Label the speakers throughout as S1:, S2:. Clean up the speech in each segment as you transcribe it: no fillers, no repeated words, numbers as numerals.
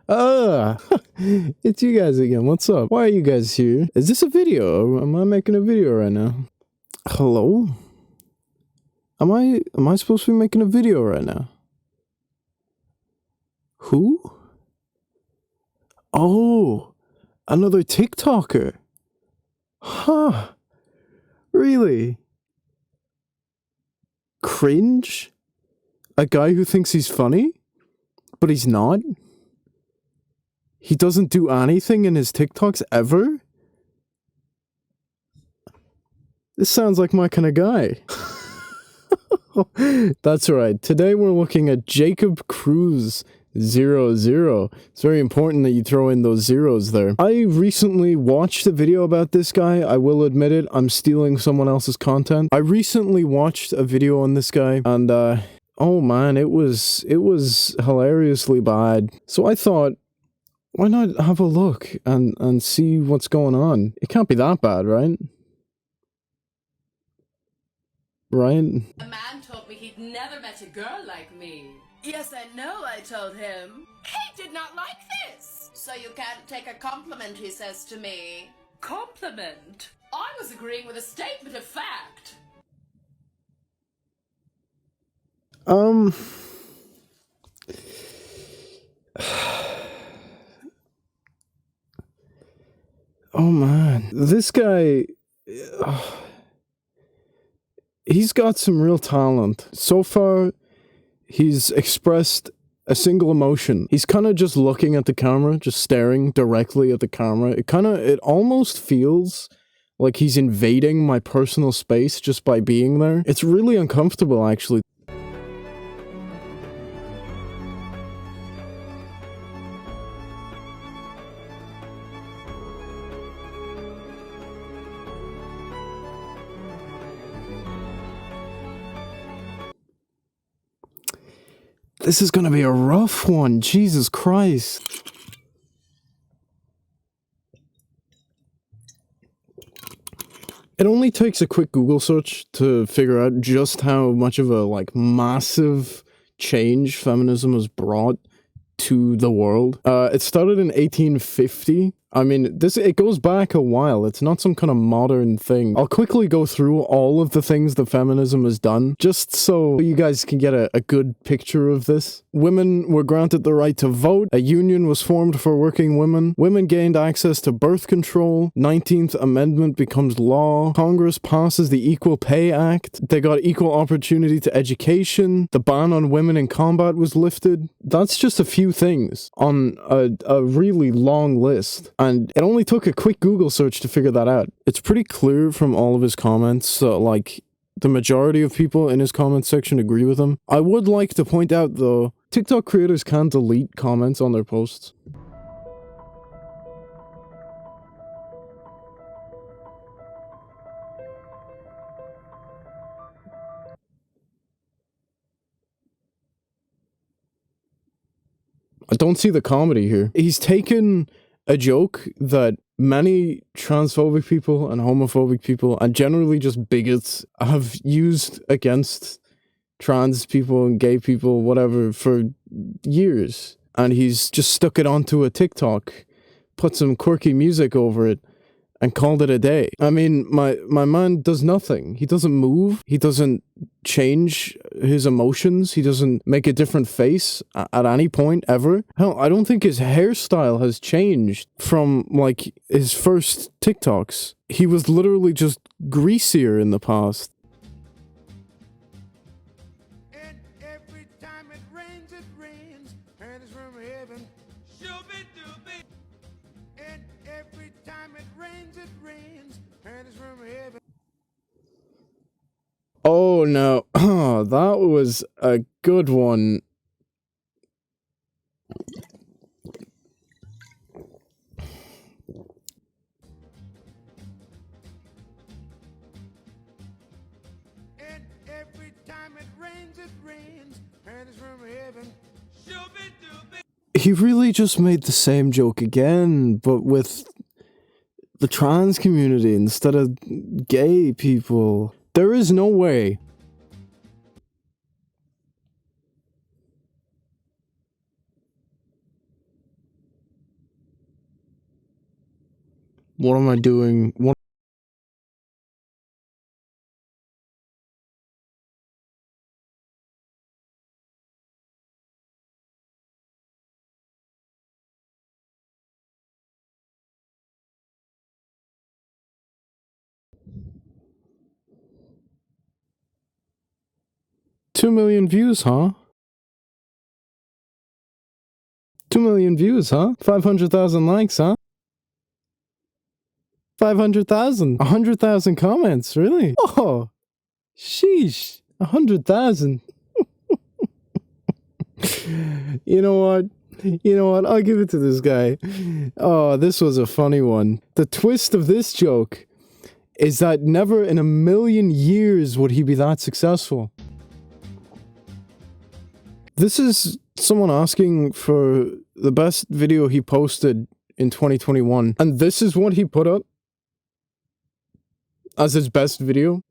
S1: Ah, it's you guys again. What's up? Why are you guys here? Is this a video? Am I making a video right now? Hello? Am I supposed to be making a video right now? Who? Oh, another TikToker. Huh. Really? Cringe? A guy who thinks he's funny? But he's not? He doesn't do anything in his TikToks ever? This sounds like my kind of guy. That's right. Today we're looking at Jacob Cruz 00. It's very important that you throw in those zeros there. I recently watched a video about this guy. I will admit it. I'm stealing someone else's content. I recently watched a video on this guy and oh man, it was hilariously bad. So I thought, why not have a look and see what's going on? It can't be that bad, right? Right?
S2: A man told me he'd never met a girl like me. Yes, I know, I told him. He did not like this. So you can't take a compliment, he says to me. Compliment? I was agreeing with a statement of fact.
S1: Oh man, this guy, he's got some real talent. So far, he's expressed a single emotion. He's kind of just looking at the camera, just staring directly at the camera. It almost feels like he's invading my personal space just by being there. It's really uncomfortable, actually. This is gonna be a rough one, Jesus Christ. It only takes a quick Google search to figure out just how much of a, like, massive change feminism has brought to the world. It started in 1850. I mean, it goes back a while. It's not some kind of modern thing. I'll quickly go through all of the things that feminism has done, just so you guys can get a good picture of this. Women were granted the right to vote. A union was formed for working women. Women gained access to birth control. 19th Amendment becomes law. Congress passes the Equal Pay Act. They got equal opportunity to education. The ban on women in combat was lifted. That's just a few things on a really long list. And it only took a quick Google search to figure that out. It's pretty clear from all of his comments, like, the majority of people in his comment section agree with him. I would like to point out, though, TikTok creators can't delete comments on their posts. I don't see the comedy here. He's taken a joke that many transphobic people and homophobic people and generally just bigots have used against trans people and gay people, whatever, for years. And he's just stuck it onto a TikTok, put some quirky music over it, and called it a day. I mean, my man does nothing. He doesn't move. He doesn't change his emotions. He doesn't make a different face at any point ever. Hell, I don't think his hairstyle has changed from, like, his first TikToks. He was literally just greasier in the past.
S3: And every time it rains, and it's from heaven. Shooby-dooby. And every time it rains, and it's from heaven.
S1: Oh no, that was a good one.
S3: And every time it rains, and it's from heaven. Shooby-dooby.
S1: He really just made the same joke again, but with the trans community instead of gay people. There is no way. What am I doing? What? Two million views, huh? 2 million views, huh? 500,000 likes, huh? 500,000. 100,000 comments, really? Oh, sheesh. 100,000. You know what? You know what? I'll give it to this guy. Oh, this was a funny one. The twist of this joke is that never in a million years would he be that successful. This is someone asking for the best video he posted in 2021, and this is what he put up as his best video.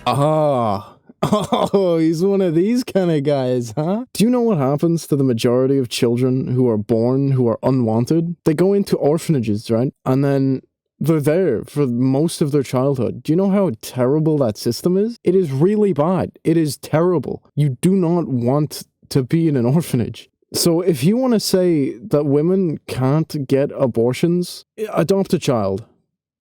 S1: Ah. Oh, he's one of these kind of guys, huh? Do you know what happens to the majority of children who are born who are unwanted? They go into orphanages, right? And then they're there for most of their childhood. Do you know how terrible that system is? It is really bad. It is terrible. You do not want to be in an orphanage. So if you want to say that women can't get abortions, adopt a child.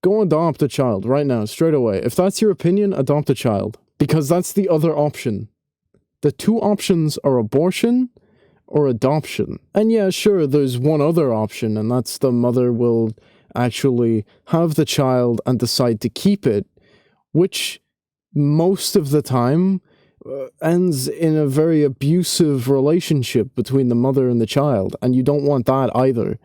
S1: Go adopt a child right now, straight away. If that's your opinion, adopt a child. Because that's the other option. The two options are abortion or adoption. And yeah, sure, there's one other option, and that's the mother will actually have the child and decide to keep it, which most of the time ends in a very abusive relationship between the mother and the child, and you don't want that either.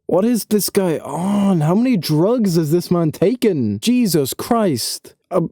S1: What is this guy on? How many drugs has this man taken? Jesus Christ. How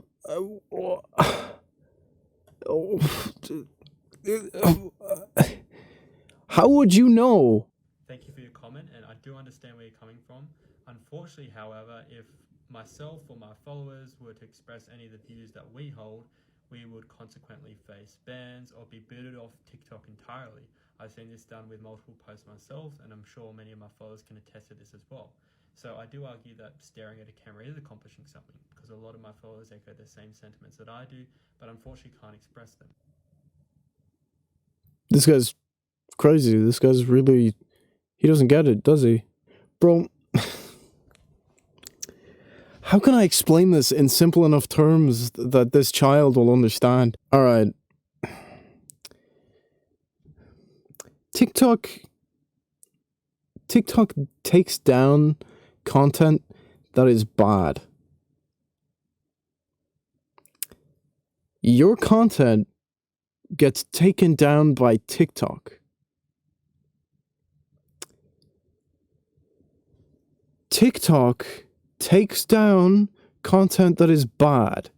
S1: would you know?
S4: Thank you for your comment, and I do understand where you're coming from. Unfortunately, however, if myself or my followers were to express any of the views that we hold, we would consequently face bans or be booted off TikTok entirely. I've seen this done with multiple posts myself, and I'm sure many of my followers can attest to this as well. So I do argue that staring at a camera is accomplishing something, because a lot of my followers echo the same sentiments that I do, but unfortunately can't express them.
S1: This guy's crazy. This guy's really... He doesn't get it, does he? Bro... How can I explain this in simple enough terms that this child will understand? Alright. TikTok takes down content that is bad. Your content gets taken down by TikTok. TikTok takes down content that is bad.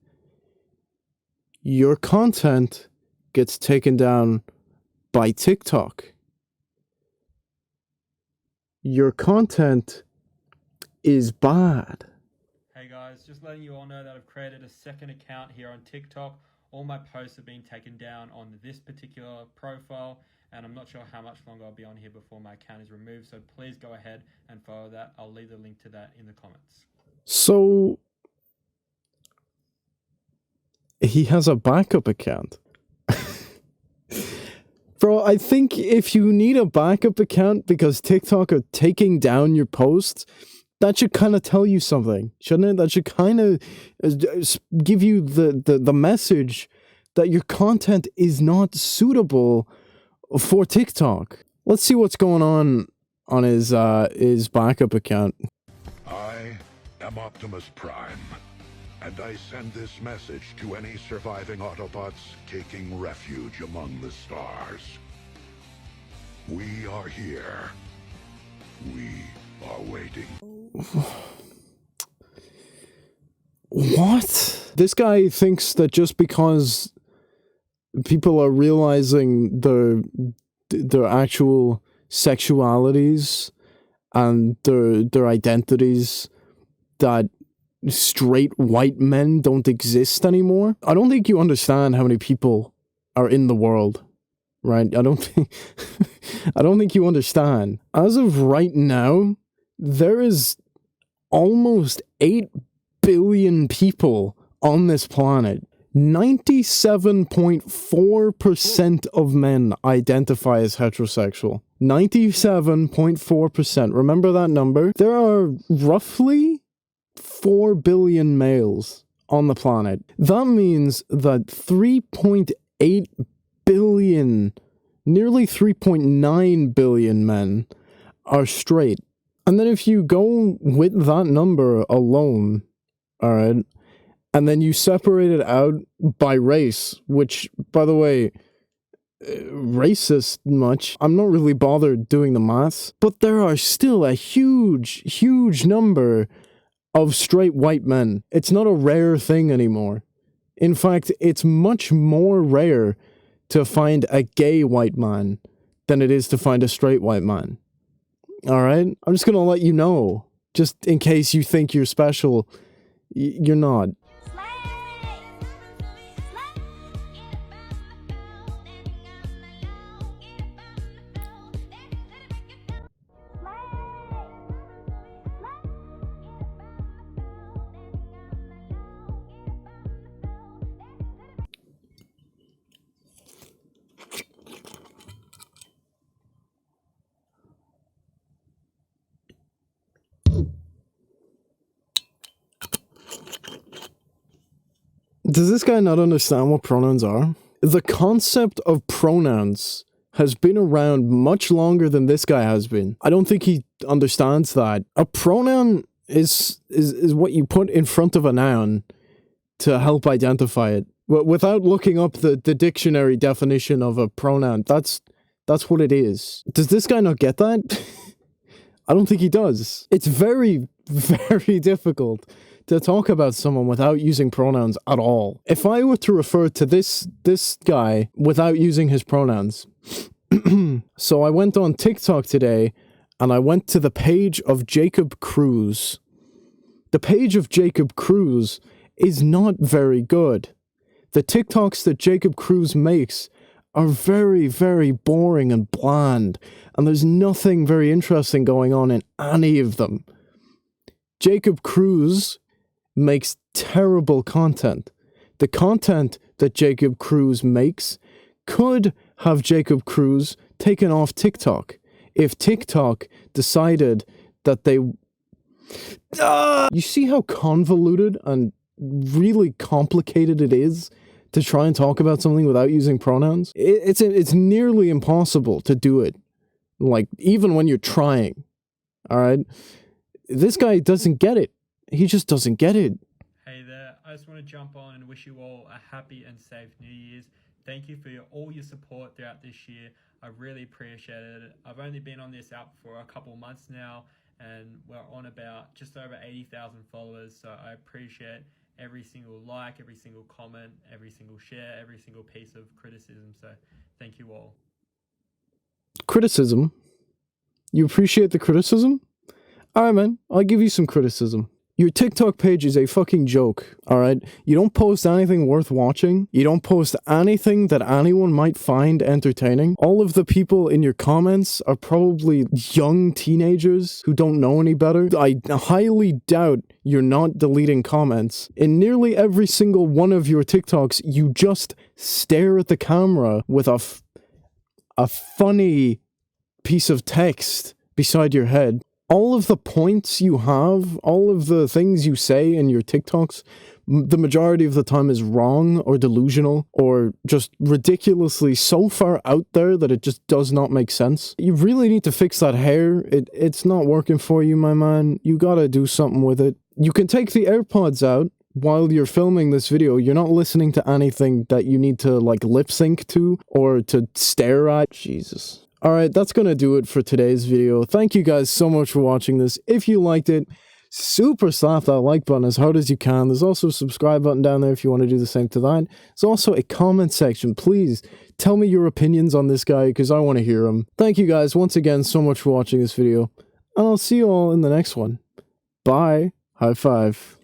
S1: Your content gets taken down by TikTok. Your content is bad.
S4: Hey guys, just letting you all know that I've created a second account here on TikTok. All my posts are being taken down on this particular profile, and I'm not sure how much longer I'll be on here before my account is removed, so please go ahead and follow that. I'll leave the link to that in the comments.
S1: So, he has a backup account. Bro, I think if you need a backup account because TikTok are taking down your posts, that should kind of tell you something, shouldn't it? That should kind of give you the message that your content is not suitable for TikTok. Let's see what's going on his backup account.
S5: I am Optimus Prime, and I send this message to any surviving Autobots taking refuge among the stars. We are here. We are waiting.
S1: What? This guy thinks that just because People are realizing their actual sexualities and their identities, that straight white men don't exist anymore. I don't think you understand how many people are in the world, right? I don't think you understand. As of right now, there is almost 8 billion people on this planet. 97.4% of men identify as heterosexual. 97.4%. Remember that number? There are roughly 4 billion males on the planet. That means that 3.8 billion, nearly 3.9 billion men are straight. And then if you go with that number alone, alright, and then you separate it out by race, which, by the way, racist much. I'm not really bothered doing the maths, but there are still a huge number of straight white men. It's not a rare thing anymore. In fact, it's much more rare to find a gay white man than it is to find a straight white man. Alright? I'm just gonna let you know, just in case you think you're special. You're not. Does this guy not understand what pronouns are? The concept of pronouns has been around much longer than this guy has been. I don't think he understands that. A pronoun is what you put in front of a noun to help identify it. Without looking up the dictionary definition of a pronoun, that's what it is. Does this guy not get that? I don't think he does. It's very, very difficult to talk about someone without using pronouns at all. If I were to refer to this guy without using his pronouns, so I went on TikTok today and I went to the page of Jacob Cruz. The page of Jacob Cruz is not very good. The TikToks that Jacob Cruz makes are very, very boring and bland, and there's nothing very interesting going on in any of them. Jacob Cruz makes terrible content. The content that Jacob Cruz makes could have Jacob Cruz taken off TikTok if TikTok decided that they... You see how convoluted and really complicated it is to try and talk about something without using pronouns? It's nearly impossible to do it, like, even when you're trying, alright? This guy doesn't get it. He just doesn't get it.
S4: Hey there, I just want to jump on and wish you all a happy and safe New Year's. Thank you for all your support throughout this year. I really appreciate it. I've only been on this app for a couple months now, and we're on about just over 80,000 followers, so I appreciate every single like, every single comment, every single share, every single piece of criticism, so thank you all.
S1: Criticism? You appreciate the criticism? Alright, man, I'll give you some criticism. Your TikTok page is a fucking joke, alright? You don't post anything worth watching. You don't post anything that anyone might find entertaining. All of the people in your comments are probably young teenagers who don't know any better. I highly doubt you're not deleting comments. In nearly every single one of your TikToks, you just stare at the camera with a funny piece of text beside your head. All of the points you have, all of the things you say in your TikToks, the majority of the time is wrong or delusional or just ridiculously so far out there that it just does not make sense. You really need to fix that hair. It's not working for you, my man. You gotta do something with it. You can take the AirPods out while you're filming this video. You're not listening to anything that you need to, like, lip sync to or to stare at. Jesus. Alright, that's gonna do it for today's video. Thank you guys so much for watching this. If you liked it, super slap that like button as hard as you can. There's also a subscribe button down there if you want to do the same to that. There's also a comment section. Please tell me your opinions on this guy because I want to hear them. Thank you guys once again so much for watching this video, and I'll see you all in the next one. Bye. High five.